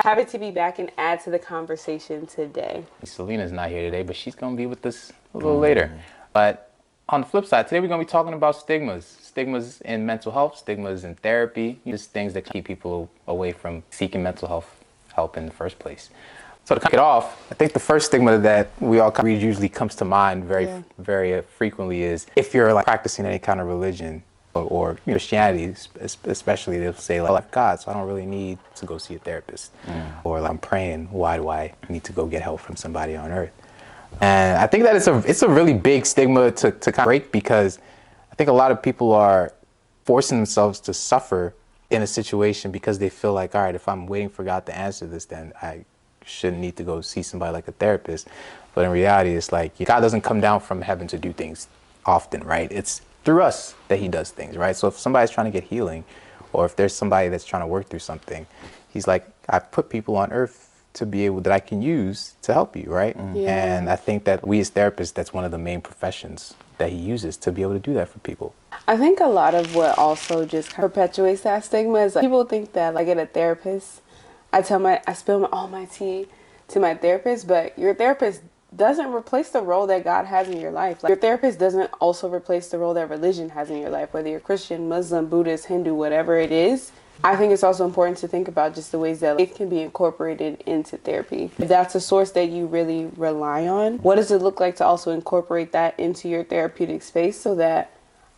Happy to be back and add to the conversation today. Selena's not here today, but she's going to be with us a little later. But on the flip side, today we're going to be talking about stigmas. Stigmas in mental health, stigmas in therapy, just things that keep people away from seeking mental health help in the first place. So to kick it off, I think the first stigma that we all usually comes to mind very frequently is if you're like practicing any kind of religion or Christianity, especially, they'll say like, I love God, so I don't really need to go see a therapist. Or like, I'm praying, why do I need to go get help from somebody on earth? And I think that it's a really big stigma to kind of break, because I think a lot of people are forcing themselves to suffer in a situation because they feel like, all right, if I'm waiting for God to answer this, then I shouldn't need to go see somebody like a therapist. But in reality, it's like God doesn't come down from heaven to do things often, right? It's through us that he does things, right? So if somebody's trying to get healing, or if there's somebody that's trying to work through something, he's like, I put people on earth to be able, that I can use to help you, right? And I think that we as therapists, that's one of the main professions that he uses to be able to do that for people. I think a lot of what also just perpetuates that stigma is like, people think that like at a therapist, I spill all my tea to my therapist, but your therapist doesn't replace the role that God has in your life. Like, your therapist doesn't also replace the role that religion has in your life, whether you're Christian, Muslim, Buddhist, Hindu, whatever it is. I think it's also important to think about just the ways that faith can be incorporated into therapy. If that's a source that you really rely on, what does it look like to also incorporate that into your therapeutic space so that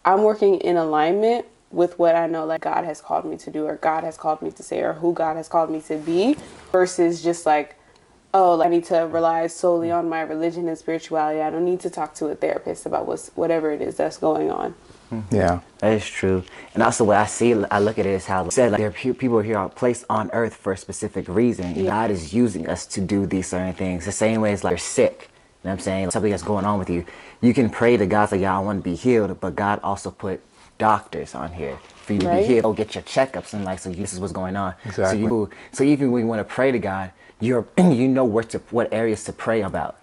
I'm working in alignment with what I know like God has called me to do, or God has called me to say, or who God has called me to be, versus just like, oh, like, I need to rely solely on my religion and spirituality. I don't need to talk to a therapist about whatever it is that's going on. Yeah, that is true. And also what I look at it as how it said, like, there are people here are placed on earth for a specific reason. Yeah. God is using us to do these certain things. The same way as like you're sick. You know what I'm saying? Something that's going on with you. You can pray to God, like, yeah, I want to be healed, but God also put doctors on here for you to be healed. Go get your checkups and like, so this is what's going on. Exactly. So even when you want to pray to God, you know what areas to pray about.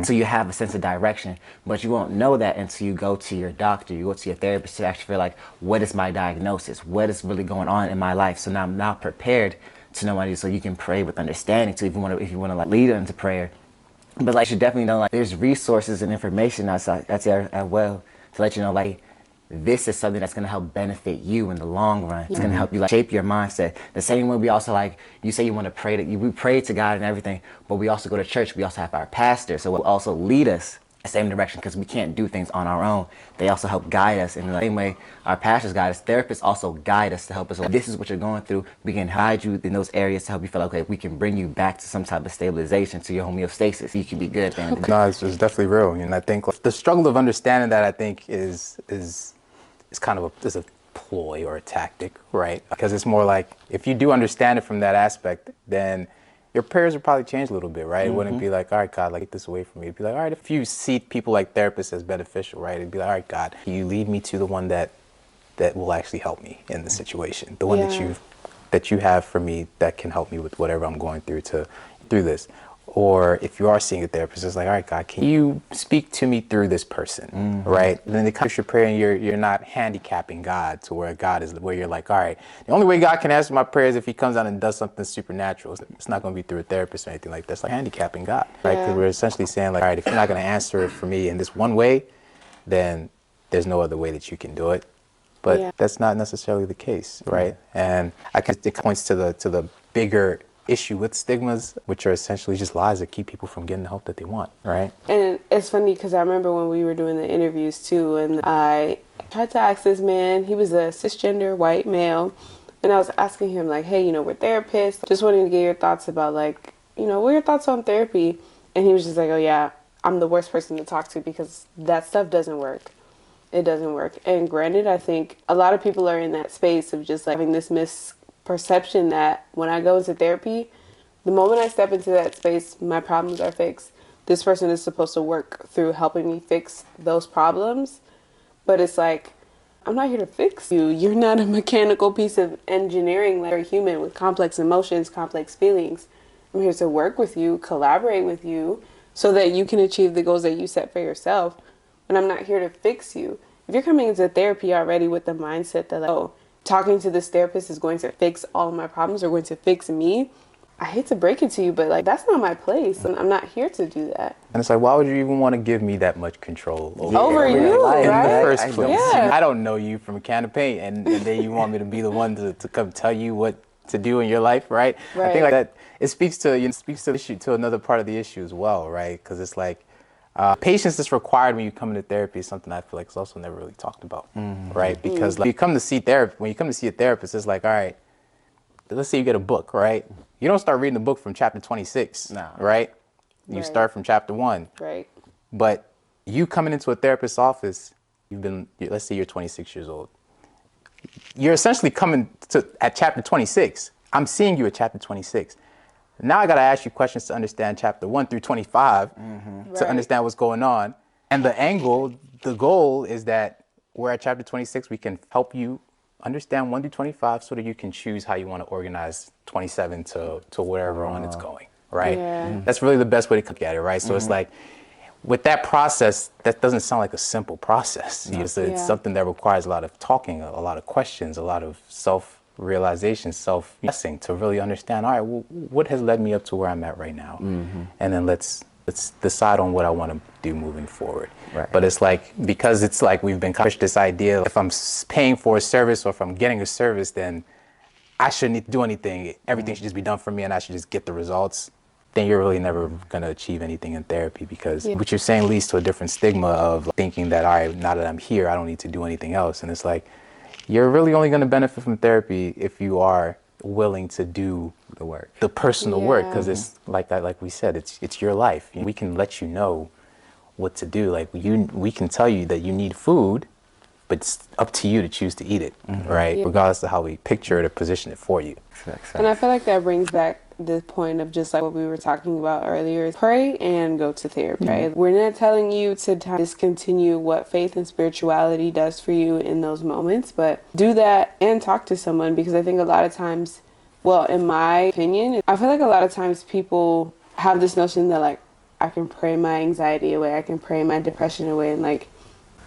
So you have a sense of direction, but you won't know that until you go to your doctor, you go to your therapist to actually feel like, what is my diagnosis? What is really going on in my life? So now I'm now prepared to know what it is, so you can pray with understanding. So if you want to like lead into prayer, but like you definitely know like there's resources and information that's there as well to let you know like, this is something that's going to help benefit you in the long run. It's going to help you like shape your mindset. The same way we also like, you say you want to pray we pray to God and everything, but we also go to church. We also have our pastor, so will also lead us the same direction, because we can't do things on our own. They also help guide us in the same way our pastors guide us. Therapists also guide us to help us. Like, this is what you're going through. We can guide you in those areas to help you feel like, okay, we can bring you back to some type of stabilization, to your homeostasis. You can be good. No, it's definitely real. And I think like, the struggle of understanding that, I think, is kind of a ploy or a tactic, right? Because it's more like, if you do understand it from that aspect, then your prayers would probably change a little bit, right? It wouldn't be like, all right, God, like, take this away from me. It'd be like, all right, if you see people like therapists as beneficial, right? It'd be like, all right, God, you lead me to the one that will actually help me in the situation, the one that you have for me that can help me with whatever I'm going through this. Or if you are seeing a therapist, it's like, all right, God, can you speak to me through this person, right? And then it comes to your prayer, and you're not handicapping God to where God is, where you're like, all right, the only way God can answer my prayers is if he comes out and does something supernatural. It's not going to be through a therapist or anything like that. It's like handicapping God, right? Because we're essentially saying like, all right, if you're not going to answer it for me in this one way, then there's no other way that you can do it. But that's not necessarily the case, right? And it points to the bigger issue with stigmas, which are essentially just lies that keep people from getting the help that they want, right? And it's funny because I remember when we were doing the interviews too, and I tried to ask this man, he was a cisgender white male, and I was asking him like, hey, we're therapists, just wanting to get your thoughts about like, what are your thoughts on therapy? And he was just like, oh yeah, I'm the worst person to talk to because that stuff doesn't work. It doesn't work. And granted, I think a lot of people are in that space of just like having this misperception that when I go into therapy, the moment I step into that space, my problems are fixed. This person is supposed to work through helping me fix those problems. But it's like, I'm not here to fix you. You're not a mechanical piece of engineering. Like, you're a human with complex emotions, complex feelings. I'm here to work with you, collaborate with you, so that you can achieve the goals that you set for yourself. But I'm not here to fix you. If you're coming into therapy already with the mindset that, like, oh, talking to this therapist is going to fix all of my problems or going to fix me, I hate to break it to you, but like that's not my place, and I'm not here to do that. And it's like, why would you even want to give me that much control Over you, life, in right? the first I place? Yeah. I don't know you from a can of paint, and then you want me to be the one to come tell you what to do in your life, right? I think Right. like that it speaks to the issue, to another part of the issue as well, right? Because it's like patience is required when you come into therapy is something I feel like is also never really talked about, right? Because like, you come to see therapy, when you come to see a therapist, it's like, all right, let's say you get a book, right? You don't start reading the book from chapter 26, No. right? You Right. start from chapter 1. Right. But you coming into a therapist's office, let's say you're 26 years old. You're essentially coming to at chapter 26. I'm seeing you at chapter 26. Now I got to ask you questions to understand chapter 1 through 25 to Right. understand what's going on. And the goal is that we're at chapter 26. We can help you understand 1 through 25 so that you can choose how you want to organize 27 to wherever on it's going, right? Yeah. That's really the best way to look at it, right? So it's like, with that process, that doesn't sound like a simple process. It's Yeah. something that requires a lot of talking, a lot of questions, a lot of self-realization, self-guessing to really understand, all right, well, what has led me up to where I'm at right now? And then let's decide on what I want to do moving forward. Right. But it's like, because it's like we've been pushed this idea, if I'm paying for a service or if I'm getting a service, then I shouldn't need to do anything. Everything should just be done for me and I should just get the results. Then you're really never going to achieve anything in therapy, because what you're saying leads to a different stigma of thinking that, all right, now that I'm here, I don't need to do anything else. And it's like, you're really only going to benefit from therapy if you are willing to do The work. the personal work, because Yeah. it's like we said, it's your life. We can let you know what to do. Like we can tell you that you need food, but it's up to you to choose to eat it, right? Yeah. Regardless of how we picture it or position it for you. And I feel like that brings back the point of just like what we were talking about earlier, is pray and go to therapy, right? We're not telling you to discontinue what faith and spirituality does for you in those moments, but do that and talk to someone, because I think a lot of times, well, in my opinion, I feel like a lot of times people have this notion that like, I can pray my anxiety away, I can pray my depression away, and like,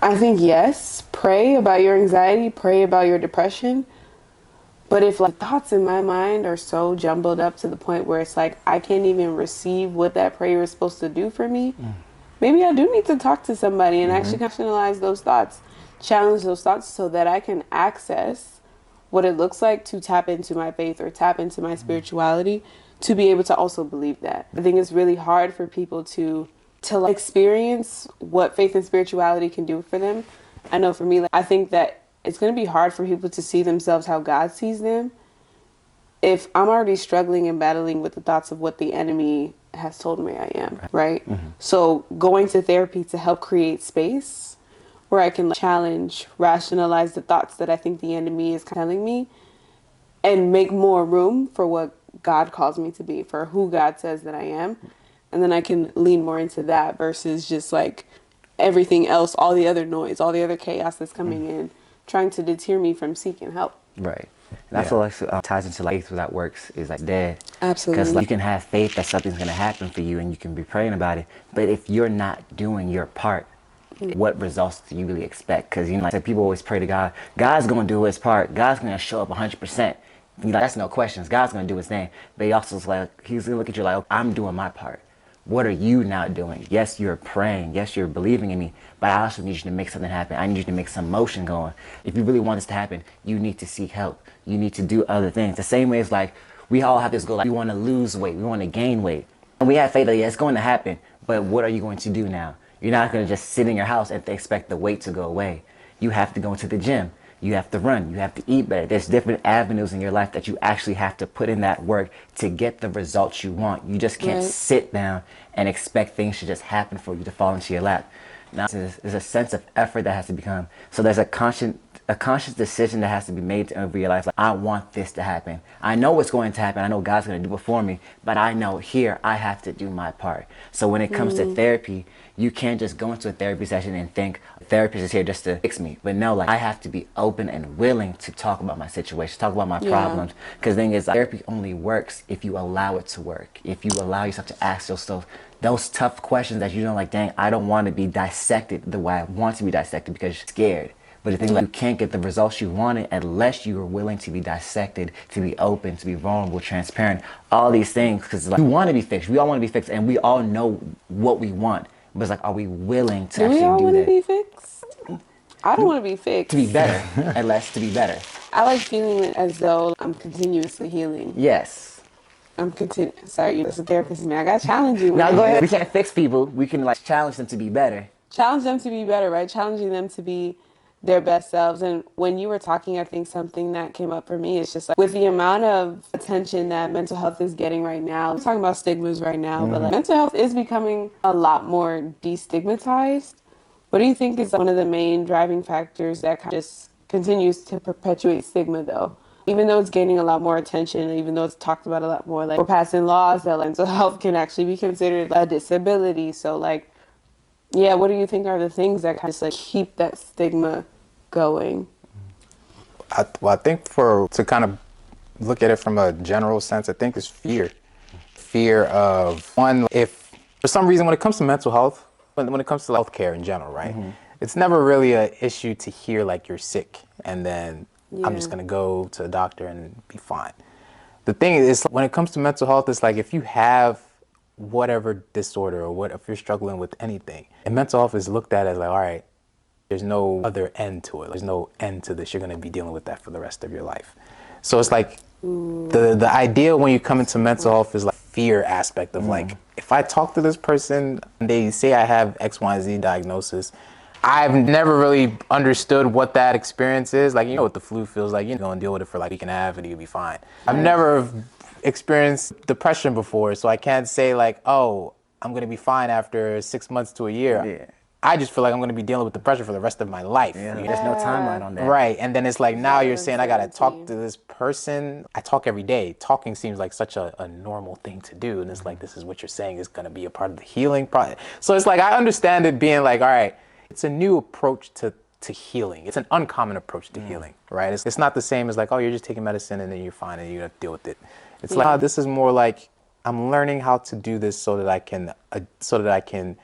I think yes, pray about your anxiety, pray about your depression. But if like thoughts in my mind are so jumbled up to the point where it's like I can't even receive what that prayer is supposed to do for me, maybe I do need to talk to somebody and actually conceptualize those thoughts, challenge those thoughts so that I can access what it looks like to tap into my faith or tap into my spirituality, to be able to also believe that. I think it's really hard for people to like, experience what faith and spirituality can do for them. I know for me, like, I think that it's going to be hard for people to see themselves how God sees them if I'm already struggling and battling with the thoughts of what the enemy has told me I am, right? So going to therapy to help create space where I can like, challenge, rationalize the thoughts that I think the enemy is telling me, and make more room for what God calls me to be, for who God says that I am. And then I can lean more into that versus just like everything else, all the other noise, all the other chaos that's coming in, trying to deter me from seeking help. Right. And that's what like, ties into like faith without works is like dead. Absolutely. Because like, you can have faith that something's going to happen for you and you can be praying about it. But if you're not doing your part, what results do you really expect? Because, you know, like people always pray to God. God's going to do his part. God's going to show up 100%. You know, that's no questions. God's going to do his thing. But he also is like, he's going to look at you like, I'm doing my part. What are you now doing? Yes, you're praying. Yes, you're believing in me. But I also need you to make something happen. I need you to make some motion going. If you really want this to happen, you need to seek help. You need to do other things. The same way as like, we all have this goal. Like, we want to lose weight. We want to gain weight. And we have faith that, yeah, it's going to happen. But what are you going to do now? You're not going to just sit in your house and expect the weight to go away. You have to go into the gym. You have to run. You have to eat better. There's different avenues in your life that you actually have to put in that work to get the results you want. You just can't sit down and expect things to just happen for you to fall into your lap. Now, there's a sense of effort that has to become. So there's a conscious decision that has to be made to realize, like, I want this to happen. I know what's going to happen. I know God's going to do it for me. But I know here I have to do my part. So when it comes to therapy, you can't just go into a therapy session and think a therapist is here just to fix me. But no, like, I have to be open and willing to talk about my situation, talk about my problems. Because the thing is, like, therapy only works if you allow it to work. If you allow yourself to ask yourself those tough questions that you don't like, dang, I don't want to be dissected the way I want to be dissected because you're scared. But the thing is, like, you can't get the results you wanted unless you are willing to be dissected, to be open, to be vulnerable, transparent, all these things. Because like, you want to be fixed. We all want to be fixed, and we all know what we want. But it's like, are we willing to Do we actually all do want to that? be fixed? I don't want to be fixed. To be better, unless to be better. I like feeling as though I'm continuously healing. Yes. Sorry, you're a therapist, man. I gotta challenge you. Now man. go ahead. We can't fix people. We can like challenge them to be better. Challenge them to be better, right? Challenging them to be their best selves. And when you were talking, I think something that came up for me is just like with the amount of attention that mental health is getting right now. I'm talking about stigmas right now, but like mental health is becoming a lot more destigmatized. What do you think is one of the main driving factors that kind of just continues to perpetuate stigma, though? Even though it's gaining a lot more attention, even though it's talked about a lot more, like we're passing laws that like, mental health can actually be considered a disability. So, like, yeah, what do you think are the things that kind of like keep that stigma going? I think to kind of look at it from a general sense, I think it's fear. Fear of, one, if for some reason when it comes to mental health, when it comes to healthcare in general, right? It's never really an issue to hear like you're sick and then I'm just Yeah. gonna go to a doctor and be fine. The thing is, when it comes to mental health, it's like if you have whatever disorder or what, if you're struggling with anything, and mental health is looked at as like, all right, there's no other end to it. There's no end to this. You're gonna be dealing with that for the rest of your life. So it's like the idea when you come into mental health is like fear aspect of like, if I talk to this person and they say I have X, Y, Z diagnosis, I've never really understood what that experience is. Like, you know what the flu feels like. You're going to deal with it for like a week and a half and you'll be fine. I've never experienced depression before, so I can't say like, oh, I'm going to be fine after 6 months to a year. Yeah. I just feel like I'm going to be dealing with depression for the rest of my life. Yeah, there's no timeline on that. Right. And then it's like, now you're saying I got to talk uncertainty. to this person. I talk every day. Talking seems like such a normal thing to do. And it's like, this is what you're saying is going to be a part of the healing process. So it's like, I understand it being like, all right, it's a new approach to healing. It's an uncommon approach to healing, right? It's not the same as like, oh, you're just taking medicine and then you're fine and you have to deal with it. It's like, this is more like, I'm learning how to do this so that I can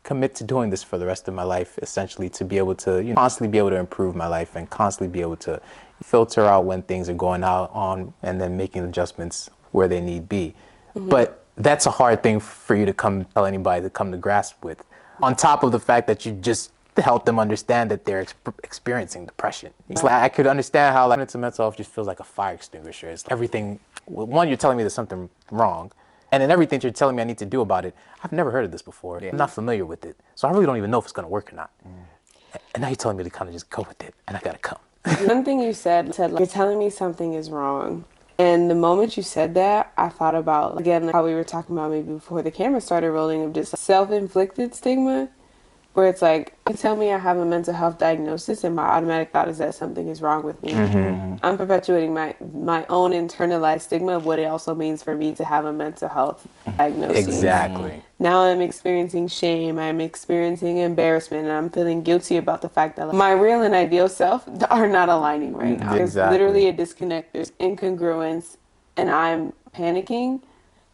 commit to doing this for the rest of my life, essentially, to be able to, you know, constantly be able to improve my life and constantly be able to filter out when things are going out on and then making adjustments where they need be. But that's a hard thing for you to tell anybody to come to grasp with. On top of the fact that you just help them understand that they're experiencing depression. It's like, I could understand how like mental health just feels like a fire extinguisher. It's like everything, one, you're telling me there's something wrong, and then everything you're telling me I need to do about it, I've never heard of this before. I'm not familiar with it. So I really don't even know if it's going to work or not. And now you're telling me to kind of just go with it, and I got to come. One thing you said like, you're telling me something is wrong. And the moment you said that, I thought about, again, like how we were talking about maybe before the camera started rolling, of just self-inflicted stigma, where it's like, you tell me I have a mental health diagnosis and my automatic thought is that something is wrong with me. I'm perpetuating my own internalized stigma of what it also means for me to have a mental health diagnosis. Exactly. Now I'm experiencing shame, I'm experiencing embarrassment, and I'm feeling guilty about the fact that like, my real and ideal self are not aligning right now. There's Exactly. literally a disconnect, there's incongruence, and I'm panicking,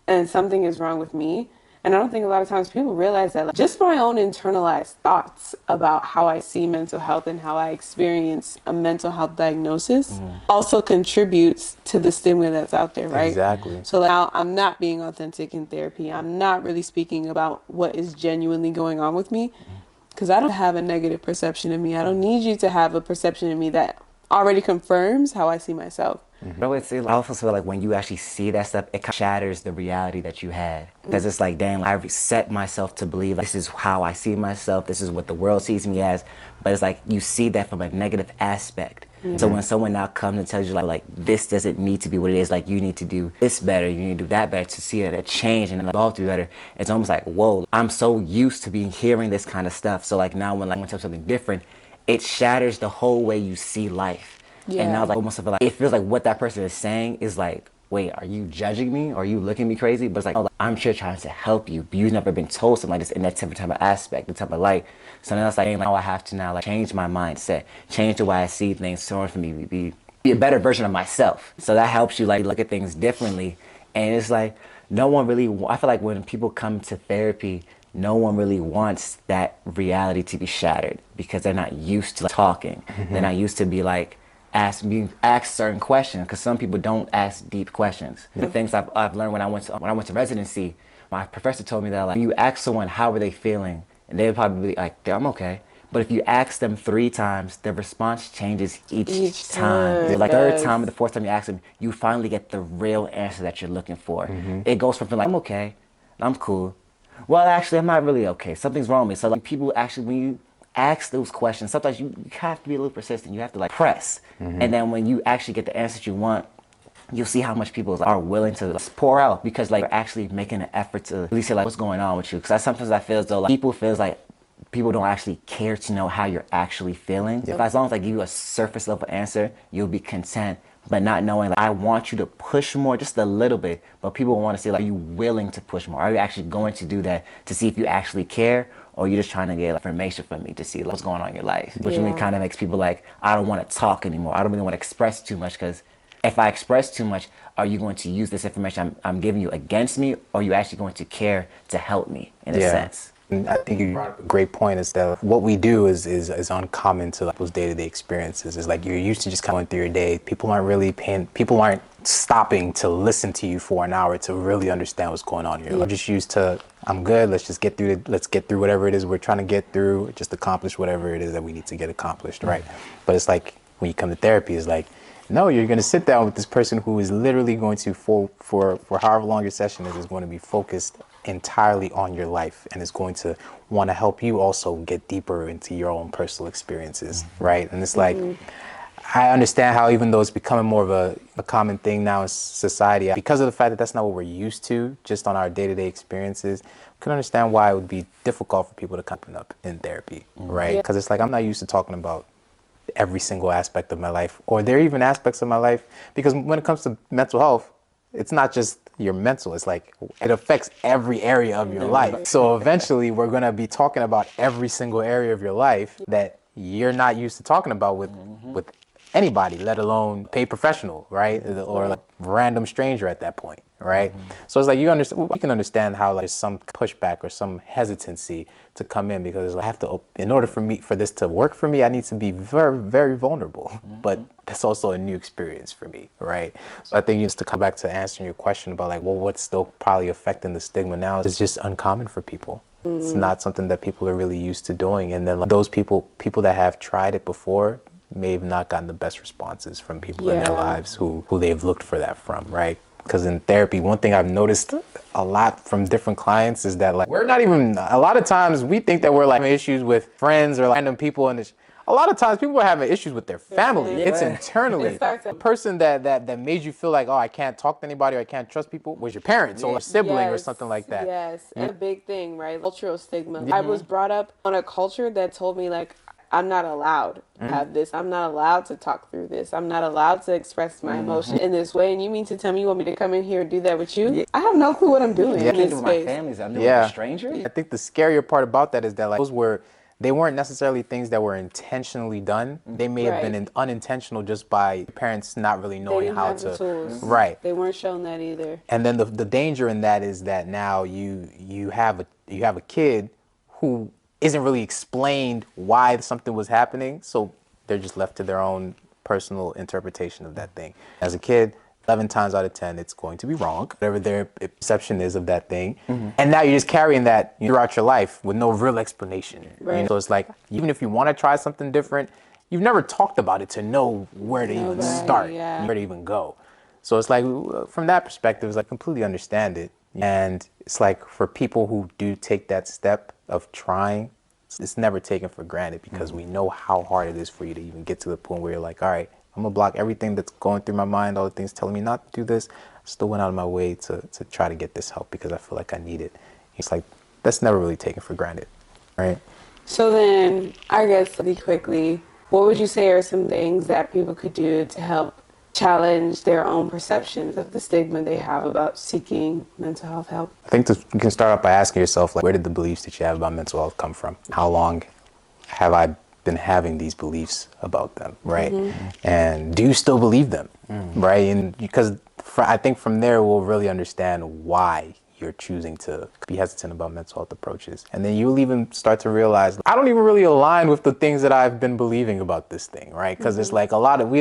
and something is wrong with me. And I don't think a lot of times people realize that like, just my own internalized thoughts about how I see mental health and how I experience a mental health diagnosis also contributes to the stigma that's out there, right? Exactly. So now I'm not being authentic in therapy. I'm not really speaking about what is genuinely going on with me because I don't have a negative perception of me. I don't need you to have a perception of me that already confirms how I see myself. Bro, I also feel like when you actually see that stuff, it kind of shatters the reality that you had. Because it's like, damn, I've set myself to believe like, this is how I see myself, this is what the world sees me as. But it's like you see that from a negative aspect. So when someone now comes and tells you like this doesn't need to be what it is, like you need to do this better, you need to do that better to see it a change and evolve to be better, it's almost like, whoa, I'm so used to being hearing this kind of stuff. So like now when like I tell something different, it shatters the whole way you see life. Yeah. And now like almost feel like it feels like what that person is saying is like, wait, are you judging me? Or are you looking at me crazy? But it's like, oh, I'm sure trying to help you. But you've never been told something like this in that type of aspect, the type of light. So now it's like, now I have to now like change my mindset, change the way I see things, in order for me to be a better version of myself. So that helps you like look at things differently. And it's like, no one really, I feel like when people come to therapy, no one really wants that reality to be shattered because they're not used to talking. They're not used to be like being asked certain questions, because some people don't ask deep questions. The things I've learned when I went to residency, my professor told me that like you ask someone how are they feeling, and they would probably be like, I'm okay. But if you ask them 3 times, their response changes each time. time, Like third yes. time or the fourth time you ask them, you finally get the real answer that you're looking for. It goes from feeling like I'm okay, I'm cool. Well, actually, I'm not really okay. Something's wrong with me. So like people actually, when you ask those questions, sometimes you have to be a little persistent. You have to like press. And then when you actually get the answers you want, you'll see how much people are willing to pour out, because like they're actually making an effort to really say like what's going on with you. Because sometimes I feel as though like people feels like people don't actually care to know how you're actually feeling. If as long as I give you a surface level answer, you'll be content. But not knowing like I want you to push more, just a little bit. But people want to see like, are you willing to push more? Are you actually going to do that to see if you actually care? Or you're just trying to get like, information from me to see like, what's going on in your life? Which really kind of makes people like, I don't want to talk anymore. I don't really want to express too much, because if I express too much, are you going to use this information I'm giving you against me, or are you actually going to care to help me in a sense? And I think you brought up a great point, is that what we do is uncommon to like those day-to-day experiences. Is like you're used to just going through your day. People aren't stopping to listen to you for an hour to really understand what's going on here. I'm just used to, I'm good, let's get through whatever it is we're trying to get through, just accomplish whatever it is that we need to get accomplished, right? But it's like when you come to therapy, it's like, no, you're going to sit down with this person who is literally going to, for however long your session is going to be focused entirely on your life, and is going to want to help you also get deeper into your own personal experiences, right? And it's like, I understand how, even though it's becoming more of a common thing now in society, because of the fact that that's not what we're used to just on our day-to-day experiences, we can understand why it would be difficult for people to come up in therapy, right? Because it's like, I'm not used to talking about every single aspect of my life, or there are even aspects of my life, because when it comes to mental health, it's not just your mental, it's like it affects every area of your life. So eventually we're going to be talking about every single area of your life that you're not used to talking about with anybody, let alone paid professional, right? Or like random stranger at that point, right? So it's like you can understand how like there's some pushback or some hesitancy to come in, because I have to, in order for this to work for me, I need to be very, very vulnerable. But that's also a new experience for me, right? So I think just to come back to answering your question about like, well, what's still probably affecting the stigma now is just uncommon for people. It's not something that people are really used to doing. And then like, those people that have tried it before may have not gotten the best responses from people in their lives who they've looked for that from, right? Because in therapy, one thing I've noticed a lot from different clients is that like, we're not even, a lot of times we think that we're like having issues with friends or like random people, and a lot of times people are having issues with their family. It's internally. The person that made you feel like, oh, I can't talk to anybody or I can't trust people was your parents or a sibling or something like that. Yes, and a big thing, right? Cultural stigma. I was brought up on a culture that told me like, I'm not allowed to have this. I'm not allowed to talk through this. I'm not allowed to express my emotion in this way. And you mean to tell me you want me to come in here and do that with you? I have no clue what I'm doing in this With space. my families, I'm doing with a stranger. I think the scarier part about that is that like they weren't necessarily things that were intentionally done. They may have been unintentional just by parents not really knowing how to. The tools. Right. They weren't shown that either. And then the danger in that is that now you have a kid who isn't really explained why something was happening, so they're just left to their own personal interpretation of that thing. As a kid, 11 times out of 10, it's going to be wrong, whatever their perception is of that thing. And now you're just carrying that throughout your life with no real explanation. Right. So it's like, even if you want to try something different, you've never talked about it to know where to even start, where to even go. So it's like, from that perspective, it's like, completely understand it. And it's like, for people who do take that step of trying, it's never taken for granted, because we know how hard it is for you to even get to the point where you're like, all right, I'm gonna block everything that's going through my mind, all the things telling me not to do this. I still went out of my way to try to get this help because I feel like I need it. It's like, that's never really taken for granted, right? So then, I guess really quickly, what would you say are some things that people could do to help challenge their own perceptions of the stigma they have about seeking mental health help? I think you can start off by asking yourself, like, where did the beliefs that you have about mental health come from? How long have I been having these beliefs about them, right? And do you still believe them, right? And because I think from there we'll really understand why you're choosing to be hesitant about mental health approaches. And then you'll even start to realize, I don't even really align with the things that I've been believing about this thing, right? Because it's like a lot of, we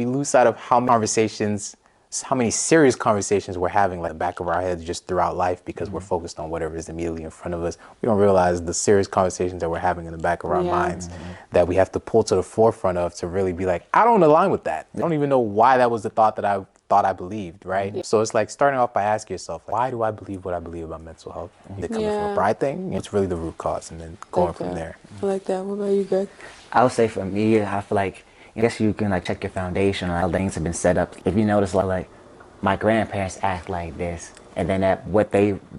lose sight of how many serious conversations we're having like the back of our heads just throughout life because we're focused on whatever is immediately in front of us. We don't realize the serious conversations that we're having in the back of our minds that we have to pull to the forefront of to really be like, I don't align with that. I don't even know why that was the thought that I thought I believed, right? So it's like starting off by asking yourself, why do I believe what I believe about mental health? Is it coming from a pride thing? It's really the root cause, and then going from there. I like that. What about you, Greg? I would say for me, I feel like, I guess you can like check your foundation on how things have been set up. If you notice like my grandparents act like this, and then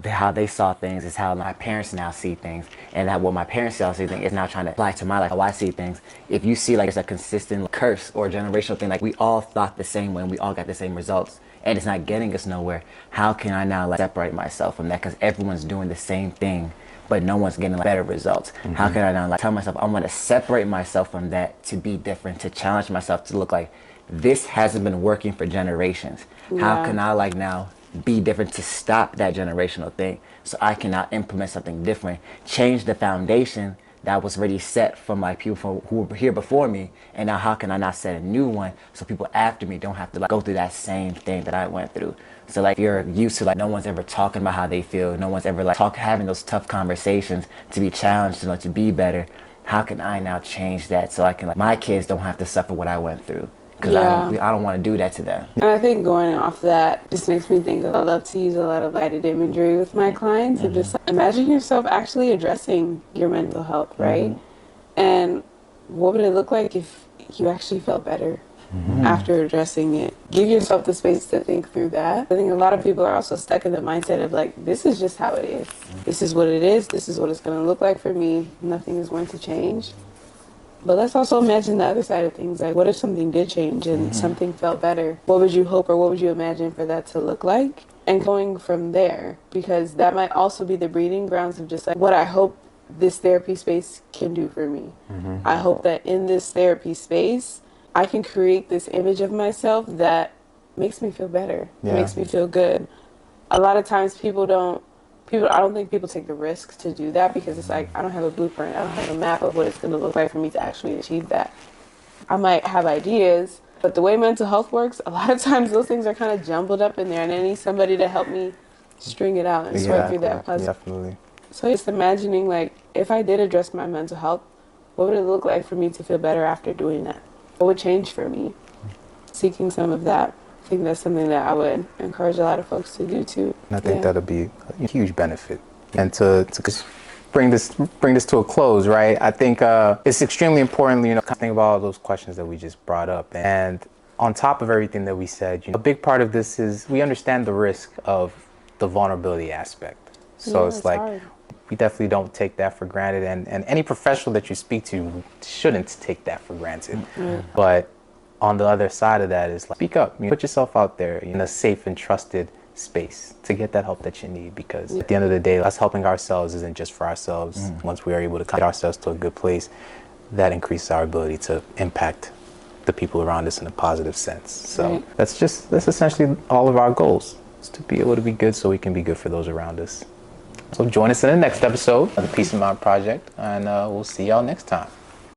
how they saw things is how my parents now see things, and that what my parents see things is now trying to apply to my life, how I see things. If you see like it's a consistent curse or generational thing, like we all thought the same way and we all got the same results, and it's not getting us nowhere, how can I now like separate myself from that? Because everyone's doing the same thing, but no one's getting like better results. How can I now like tell myself I'm going to separate myself from that to be different, to challenge myself to look like this hasn't been working for generations. How can I like now be different to stop that generational thing so I can now implement something different, change the foundation that was already set from like people who were here before me, and now how can I not set a new one so people after me don't have to like go through that same thing that I went through. So like you're used to like no one's ever talking about how they feel, no one's ever like having those tough conversations to be challenged to like to be better. How can I now change that so I can like my kids don't have to suffer what I went through? Because I don't want to do that to them. And I think going off that just makes me think I love to use a lot of guided imagery with my clients and just imagine yourself actually addressing your mental health, right? And what would it look like if you actually felt better after addressing it? Give yourself the space to think through that. I think a lot of people are also stuck in the mindset of like, this is just how it is. This is what it is. This is what it's going to look like for me. Nothing is going to change. But let's also imagine the other side of things. Like, what if something did change and something felt better? What would you hope or what would you imagine for that to look like? And going from there, because that might also be the breeding grounds of just like what I hope this therapy space can do for me. I hope that in this therapy space, I can create this image of myself that makes me feel better, makes me feel good. A lot of times I don't think people take the risk to do that because it's like, I don't have a blueprint. I don't have a map of what it's going to look like for me to actually achieve that. I might have ideas, but the way mental health works, a lot of times those things are kind of jumbled up in there and I need somebody to help me string it out and sort through that puzzle. Definitely. So just imagining like, if I did address my mental health, what would it look like for me to feel better after doing that? What would change for me? Seeking some of that. I think that's something that I would encourage a lot of folks to do too. And I think that'll be a huge benefit. And to bring this to a close, right? I think it's extremely important, think about all those questions that we just brought up. And on top of everything that we said, a big part of this is we understand the risk of the vulnerability aspect. So it's like, hard. We definitely don't take that for granted. And any professional that you speak to shouldn't take that for granted. But on the other side of that is like, speak up, put yourself out there in a safe and trusted space to get that help that you need, because at the end of the day, us helping ourselves isn't just for ourselves. Once we are able to get ourselves to a good place, that increases our ability to impact the people around us in a positive sense. So that's essentially all of our goals, is to be able to be good so we can be good for those around us. So join us in the next episode of the Peace of Mind Project, and we'll see y'all next time.